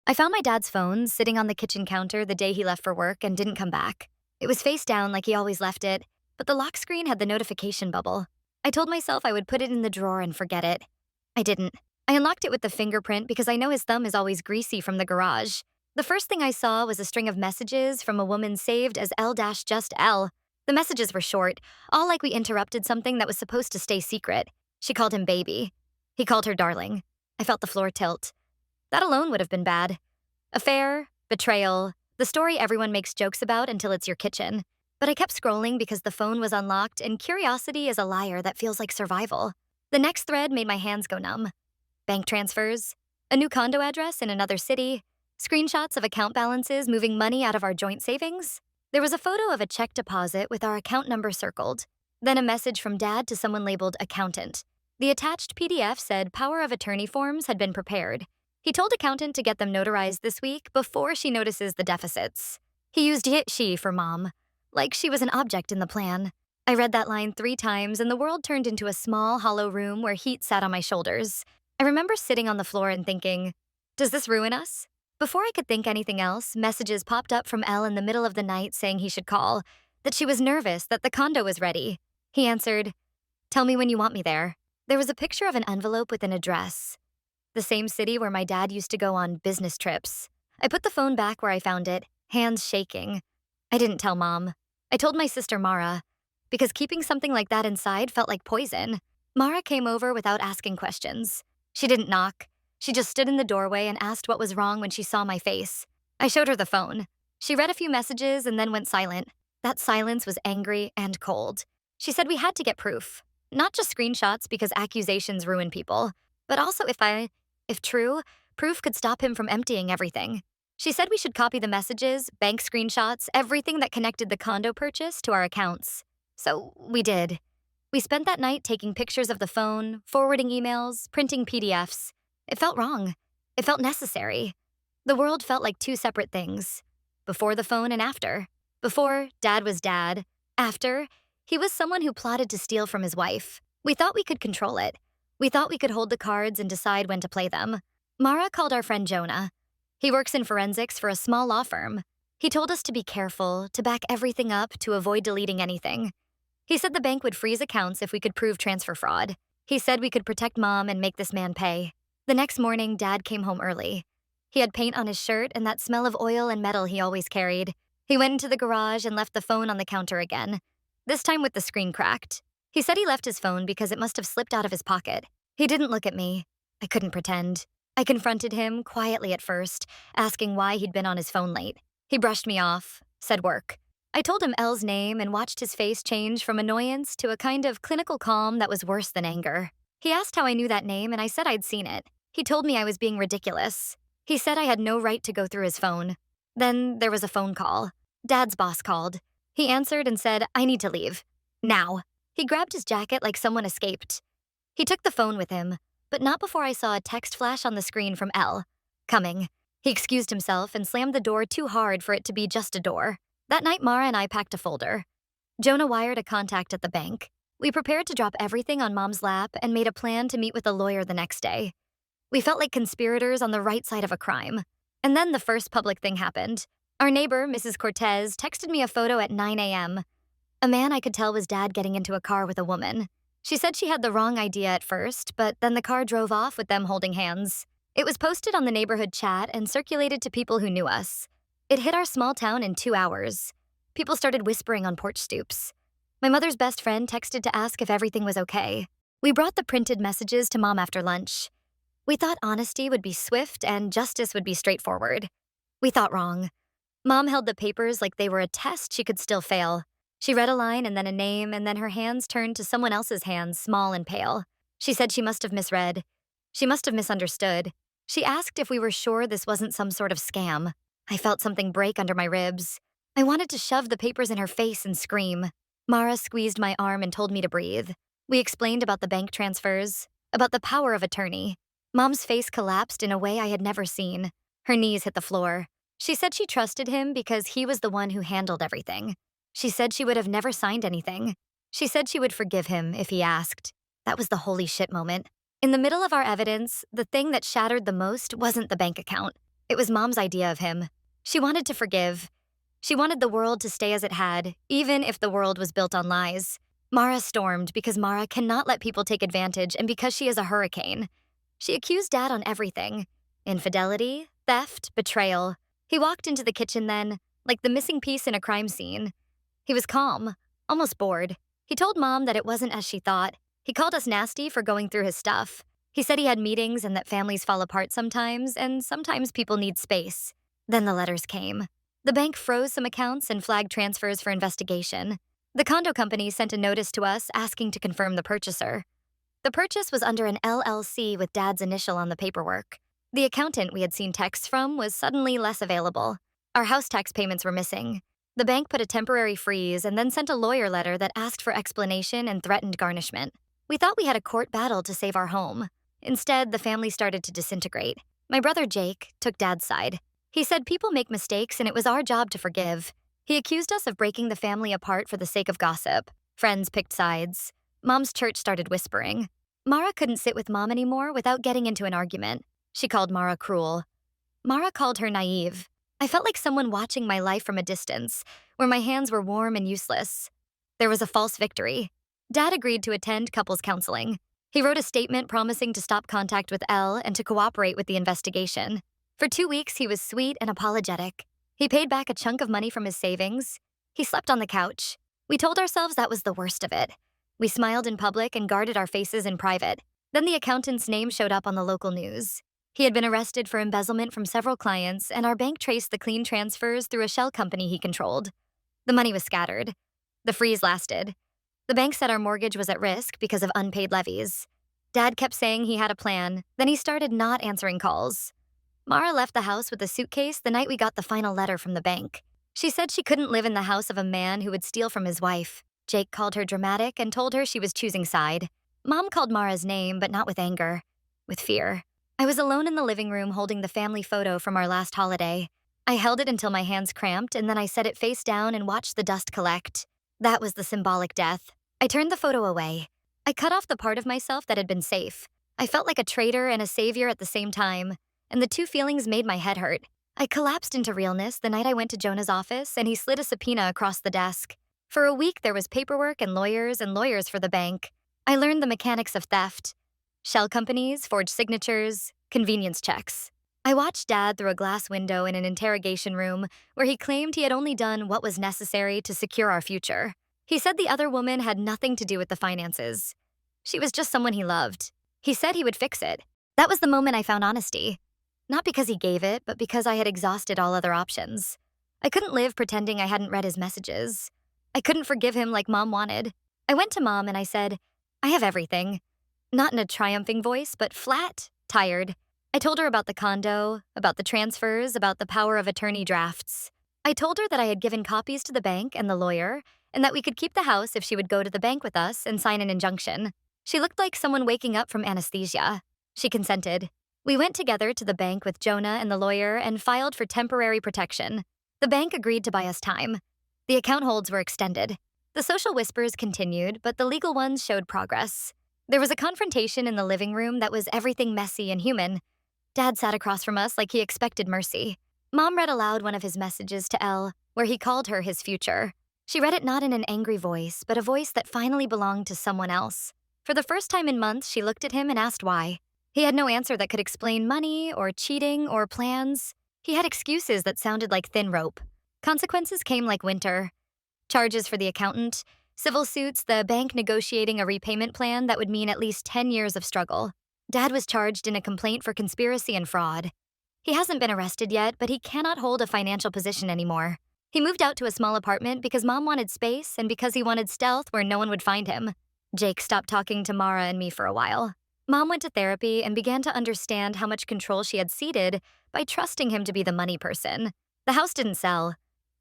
I found my dad's phone sitting on the kitchen counter the day he left for work and didn't come back. It was face down like he always left it, but the lock screen had the notification bubble. I told myself I would put it in the drawer and forget it. I didn't. I unlocked it with the fingerprint because I know his thumb is always greasy from the garage. The first thing I saw was a string of messages from a woman saved as L-just L. The messages were short, all like we interrupted something that was supposed to stay secret. She called him baby. He called her darling. I felt the floor tilt. That alone would have been bad. Affair, betrayal, the story everyone makes jokes about until it's your kitchen. But I kept scrolling because the phone was unlocked, and curiosity is a liar that feels like survival. The next thread made my hands go numb. Bank transfers, a new condo address in another city, screenshots of account balances moving money out of our joint savings. There was a photo of a check deposit with our account number circled, then a message from Dad to someone labeled accountant. The attached PDF said power of attorney forms had been prepared. He told accountant to get them notarized this week before she notices the deficits. He used she for mom, like she was an object in the plan. I read that line 3 times and the world turned into a small, hollow room where heat sat on my shoulders. I remember sitting on the floor and thinking, does this ruin us? Before I could think anything else, messages popped up from Elle in the middle of the night saying he should call, that she was nervous, that the condo was ready. He answered, tell me when you want me there. There was a picture of an envelope with an address. The same city where my dad used to go on business trips. I put the phone back where I found it, hands shaking. I didn't tell Mom. I told my sister Mara, because keeping something like that inside felt like poison. Mara came over without asking questions. She didn't knock. She just stood in the doorway and asked what was wrong when she saw my face. I showed her the phone. She read a few messages and then went silent. That silence was angry and cold. She said we had to get proof. Not just screenshots because accusations ruin people, but also if true, proof could stop him from emptying everything. She said we should copy the messages, bank screenshots, everything that connected the condo purchase to our accounts. So we did. We spent that night taking pictures of the phone, forwarding emails, printing PDFs. It felt wrong. It felt necessary. The world felt like 2 separate things. Before the phone and after. Before, Dad was Dad. After, he was someone who plotted to steal from his wife. We thought we could control it. We thought we could hold the cards and decide when to play them. Mara called our friend Jonah. He works in forensics for a small law firm. He told us to be careful, to back everything up, to avoid deleting anything. He said the bank would freeze accounts if we could prove transfer fraud. He said we could protect Mom and make this man pay. The next morning, Dad came home early. He had paint on his shirt and that smell of oil and metal he always carried. He went into the garage and left the phone on the counter again, this time with the screen cracked. He said he left his phone because it must have slipped out of his pocket. He didn't look at me. I couldn't pretend. I confronted him, quietly at first, asking why he'd been on his phone late. He brushed me off, said work. I told him Elle's name and watched his face change from annoyance to a kind of clinical calm that was worse than anger. He asked how I knew that name and I said I'd seen it. He told me I was being ridiculous. He said I had no right to go through his phone. Then there was a phone call. Dad's boss called. He answered and said, I need to leave. Now. He grabbed his jacket like someone escaped. He took the phone with him, but not before I saw a text flash on the screen from Elle. Coming. He excused himself and slammed the door too hard for it to be just a door. That night, Mara and I packed a folder. Jonah wired a contact at the bank. We prepared to drop everything on Mom's lap and made a plan to meet with a lawyer the next day. We felt like conspirators on the right side of a crime. And then the first public thing happened. Our neighbor, Mrs. Cortez, texted me a photo at 9 a.m. A man I could tell was Dad getting into a car with a woman. She said she had the wrong idea at first, but then the car drove off with them holding hands. It was posted on the neighborhood chat and circulated to people who knew us. It hit our small town in 2 hours. People started whispering on porch stoops. My mother's best friend texted to ask if everything was okay. We brought the printed messages to Mom after lunch. We thought honesty would be swift and justice would be straightforward. We thought wrong. Mom held the papers like they were a test she could still fail. She read a line and then a name, and then her hands turned to someone else's hands, small and pale. She said she must have misread. She must have misunderstood. She asked if we were sure this wasn't some sort of scam. I felt something break under my ribs. I wanted to shove the papers in her face and scream. Mara squeezed my arm and told me to breathe. We explained about the bank transfers, about the power of attorney. Mom's face collapsed in a way I had never seen. Her knees hit the floor. She said she trusted him because he was the one who handled everything. She said she would have never signed anything. She said she would forgive him if he asked. That was the holy shit moment. In the middle of our evidence, the thing that shattered the most wasn't the bank account. It was Mom's idea of him. She wanted to forgive. She wanted the world to stay as it had, even if the world was built on lies. Mara stormed because Mara cannot let people take advantage and because she is a hurricane. She accused Dad on everything: infidelity, theft, betrayal. He walked into the kitchen then, like the missing piece in a crime scene. He was calm, almost bored. He told Mom that it wasn't as she thought. He called us nasty for going through his stuff. He said he had meetings and that families fall apart sometimes, and sometimes people need space. Then the letters came. The bank froze some accounts and flagged transfers for investigation. The condo company sent a notice to us asking to confirm the purchaser. The purchase was under an LLC with Dad's initial on the paperwork. The accountant we had seen texts from was suddenly less available. Our house tax payments were missing. The bank put a temporary freeze and then sent a lawyer letter that asked for explanation and threatened garnishment. We thought we had a court battle to save our home. Instead, the family started to disintegrate. My brother Jake took Dad's side. He said people make mistakes and it was our job to forgive. He accused us of breaking the family apart for the sake of gossip. Friends picked sides. Mom's church started whispering. Mara couldn't sit with Mom anymore without getting into an argument. She called Mara cruel. Mara called her naive. I felt like someone watching my life from a distance, where my hands were warm and useless. There was a false victory. Dad agreed to attend couples counseling. He wrote a statement promising to stop contact with Elle and to cooperate with the investigation. For 2 weeks, he was sweet and apologetic. He paid back a chunk of money from his savings. He slept on the couch. We told ourselves that was the worst of it. We smiled in public and guarded our faces in private. Then the accountant's name showed up on the local news. He had been arrested for embezzlement from several clients, and our bank traced the clean transfers through a shell company he controlled. The money was scattered. The freeze lasted. The bank said our mortgage was at risk because of unpaid levies. Dad kept saying he had a plan, then he started not answering calls. Mara left the house with a suitcase the night we got the final letter from the bank. She said she couldn't live in the house of a man who would steal from his wife. Jake called her dramatic and told her she was choosing side. Mom called Mara's name, but not with anger, with fear. I was alone in the living room holding the family photo from our last holiday. I held it until my hands cramped, and then I set it face down and watched the dust collect. That was the symbolic death. I turned the photo away. I cut off the part of myself that had been safe. I felt like a traitor and a savior at the same time, and the two feelings made my head hurt. I collapsed into realness the night I went to Jonah's office, and he slid a subpoena across the desk. For a week, there was paperwork and lawyers for the bank. I learned the mechanics of theft. Shell companies, forged signatures, convenience checks. I watched Dad through a glass window in an interrogation room where he claimed he had only done what was necessary to secure our future. He said the other woman had nothing to do with the finances. She was just someone he loved. He said he would fix it. That was the moment I found honesty. Not because he gave it, but because I had exhausted all other options. I couldn't live pretending I hadn't read his messages. I couldn't forgive him like Mom wanted. I went to Mom and I said, I have everything. Not in a triumphing voice, but flat, tired. I told her about the condo, about the transfers, about the power of attorney drafts. I told her that I had given copies to the bank and the lawyer, and that we could keep the house if she would go to the bank with us and sign an injunction. She looked like someone waking up from anesthesia. She consented. We went together to the bank with Jonah and the lawyer and filed for temporary protection. The bank agreed to buy us time. The account holds were extended. The social whispers continued, but the legal ones showed progress. There was a confrontation in the living room that was everything messy and human. Dad sat across from us like he expected mercy. Mom read aloud one of his messages to Elle, where he called her his future. She read it not in an angry voice, but a voice that finally belonged to someone else. For the first time in months, she looked at him and asked why. He had no answer that could explain money or cheating or plans. He had excuses that sounded like thin rope. Consequences came like winter. Charges for the accountant, civil suits, the bank negotiating a repayment plan that would mean at least 10 years of struggle. Dad was charged in a complaint for conspiracy and fraud. He hasn't been arrested yet, but he cannot hold a financial position anymore. He moved out to a small apartment because Mom wanted space and because he wanted stealth where no one would find him. Jake stopped talking to Mara and me for a while. Mom went to therapy and began to understand how much control she had ceded by trusting him to be the money person. The house didn't sell.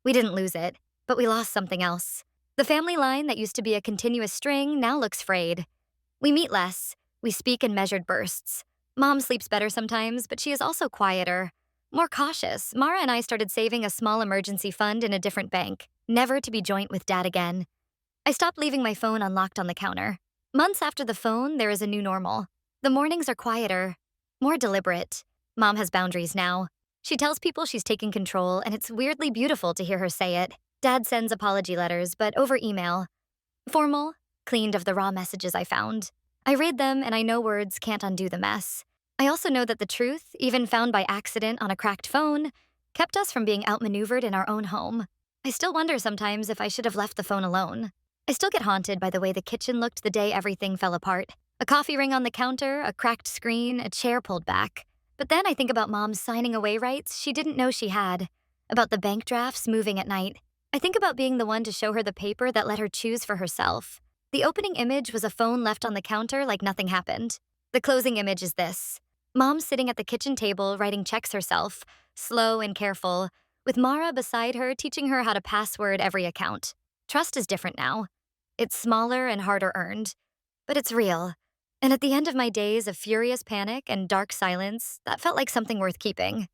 We didn't lose it, but we lost something else. The family line that used to be a continuous string now looks frayed. We meet less. We speak in measured bursts. Mom sleeps better sometimes, but she is also quieter, more cautious. Mara and I started saving a small emergency fund in a different bank, never to be joint with Dad again. I stopped leaving my phone unlocked on the counter. Months after the phone, there is a new normal. The mornings are quieter, more deliberate. Mom has boundaries now. She tells people she's taking control, and it's weirdly beautiful to hear her say it. Dad sends apology letters, but over email. Formal, cleaned of the raw messages I found. I read them, and I know words can't undo the mess. I also know that the truth, even found by accident on a cracked phone, kept us from being outmaneuvered in our own home. I still wonder sometimes if I should have left the phone alone. I still get haunted by the way the kitchen looked the day everything fell apart. A coffee ring on the counter, a cracked screen, a chair pulled back. But then I think about Mom's signing away rights she didn't know she had, about the bank drafts moving at night. I think about being the one to show her the paper that let her choose for herself. The opening image was a phone left on the counter like nothing happened. The closing image is this. Mom sitting at the kitchen table writing checks herself, slow and careful, with Mara beside her teaching her how to password every account. Trust is different now. It's smaller and harder earned, but it's real. And at the end of my days of furious panic and dark silence, that felt like something worth keeping.